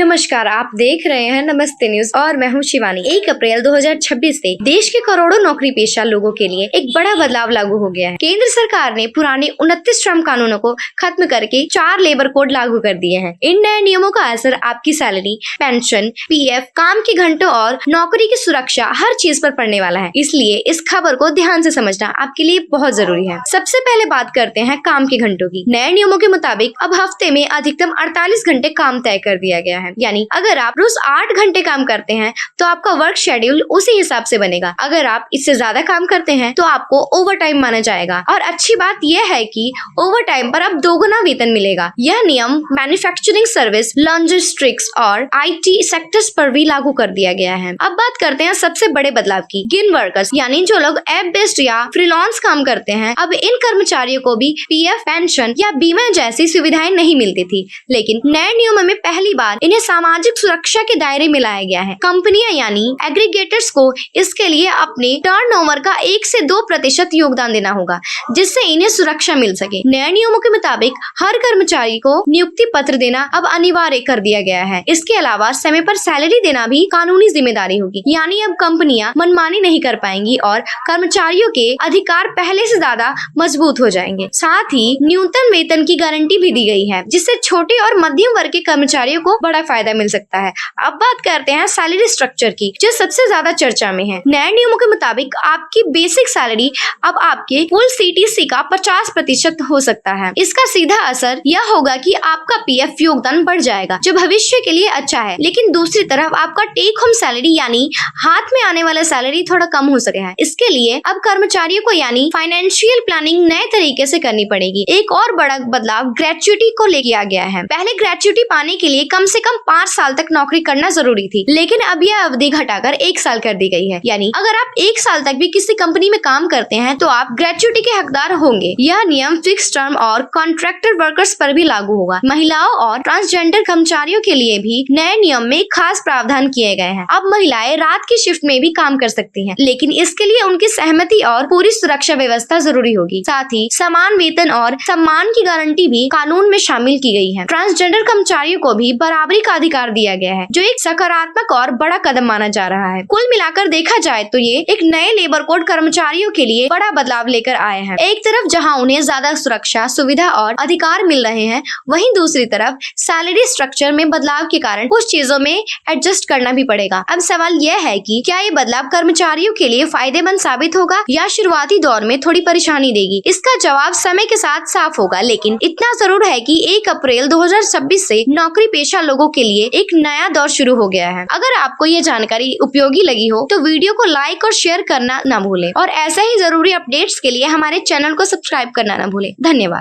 नमस्कार, आप देख रहे हैं नमस्ते न्यूज और मैं हूं शिवानी। 1 अप्रैल 2026 से देश के करोड़ों नौकरी पेशा लोगों के लिए एक बड़ा बदलाव लागू हो गया है। केंद्र सरकार ने पुराने 29 श्रम कानूनों को खत्म करके 4 लेबर कोड लागू कर दिए हैं। इन नए नियमों का असर आपकी सैलरी, पेंशन, पीएफ, काम के घंटों और नौकरी की सुरक्षा हर चीज पर पड़ने वाला है। इसलिए इस खबर को ध्यान से समझना आपके लिए बहुत जरूरी है। सबसे पहले बात करते हैं काम के घंटों की। नए नियमों के मुताबिक अब हफ्ते में अधिकतम 48 घंटे काम तय कर दिया गया है। यानी अगर आप रोज 8 घंटे काम करते हैं तो आपका वर्क शेड्यूल उसी हिसाब से बनेगा। अगर आप इससे ज्यादा काम करते हैं तो आपको ओवर टाइम माना जाएगा। और अच्छी बात यह है कि ओवर टाइम पर अब 2 गुना वेतन मिलेगा। यह नियम मैन्युफैक्चरिंग सर्विस, लॉजिस्टिक्स और IT सेक्टर्स पर भी लागू कर दिया गया है। अब बात करते हैं सबसे बड़े बदलाव की। गिग वर्कर्स यानी जो लोग ऐप बेस्ड या फ्रीलांस काम करते हैं, अब इन कर्मचारियों को भी PF, पेंशन या बीमा जैसी सुविधाएं नहीं मिलती थी। लेकिन नए नियमों में पहली बार इन्हें सामाजिक सुरक्षा के दायरे में लाया गया है। कंपनियां यानी एग्रीगेटर्स को इसके लिए अपने टर्नओवर का 1 से 2% योगदान देना होगा, जिससे इन्हें सुरक्षा मिल सके। नए नियमों के मुताबिक हर कर्मचारी को नियुक्ति पत्र देना अब अनिवार्य कर दिया गया है। इसके अलावा समय पर सैलरी देना भी कानूनी जिम्मेदारी होगी। यानी अब कंपनियां मनमानी नहीं कर पाएंगी और कर्मचारियों के अधिकार पहले से ज्यादा मजबूत हो जाएंगे। साथ ही न्यूनतम वेतन की गारंटी भी दी गई है, जिससे छोटे और मध्यम वर्ग के कर्मचारियों को बड़ा फायदा मिल सकता है। अब बात करते हैं सैलरी स्ट्रक्चर की, जो सबसे ज्यादा चर्चा में है। नए नियमों के मुताबिक आपकी बेसिक सैलरी अब आपके कुल CTC का 50% हो सकता है। इसका सीधा असर यह होगा कि आपका PF योगदान बढ़ जाएगा, जो भविष्य के लिए अच्छा है। लेकिन दूसरी तरफ आपका टेक होम सैलरी यानी हाथ में आने वाला सैलरी थोड़ा कम हो सके है। इसके लिए अब कर्मचारियों को यानी फाइनेंशियल प्लानिंग नए तरीके से करनी पड़ेगी। एक और बड़ा बदलाव ग्रेचुइटी को ले किया गया है। पहले ग्रेचुइटी पाने के लिए कम से कम 5 साल तक नौकरी करना जरूरी थी, लेकिन अब यह अवधि घटाकर 1 साल कर दी गई है। यानी अगर आप 1 साल तक भी किसी कंपनी में काम करते हैं तो आप ग्रेचुइटी के हकदार होंगे। यह नियम फिक्स टर्म और कॉन्ट्रैक्टर वर्कर्स पर भी लागू होगा। महिलाओं और ट्रांसजेंडर कर्मचारियों के लिए भी नए नियम में खास प्रावधान किए गए हैं। अब महिलाएं रात की शिफ्ट में भी काम कर सकती हैं, लेकिन इसके लिए उनकी सहमति और पूरी सुरक्षा व्यवस्था जरूरी होगी। साथ ही समान वेतन और सम्मान की गारंटी भी कानून में शामिल की गई है। ट्रांसजेंडर कर्मचारियों को भी बराबरी का अधिकार दिया गया है, जो एक सकारात्मक और बड़ा कदम माना जा रहा है। कुल मिलाकर देखा जाए तो ये एक नए लेबर कोड कर्मचारियों के लिए बड़ा बदलाव लेकर आए हैं। एक तरफ जहां उन्हें ज्यादा सुरक्षा, सुविधा और अधिकार मिल रहे हैं, वहीं दूसरी तरफ सैलरी स्ट्रक्चर में बदलाव के कारण कुछ चीजों में एडजस्ट करना भी पड़ेगा। अब सवाल यह है कि क्या ये बदलाव कर्मचारियों के लिए फायदेमंद साबित होगा या शुरुआती दौर में थोड़ी परेशानी देगी? इसका जवाब समय के साथ साफ होगा, लेकिन इतना जरूर है कि 1 अप्रैल 2026 से नौकरी पेशा लोगों के लिए एक नया दौर शुरू हो गया है। अगर आपको ये जानकारी उपयोगी लगी हो तो वीडियो को लाइक और शेयर करना न भूलें, और ऐसे ही जरूरी अपडेट्स के लिए हमारे चैनल को सब्सक्राइब करना न भूलें। धन्यवाद।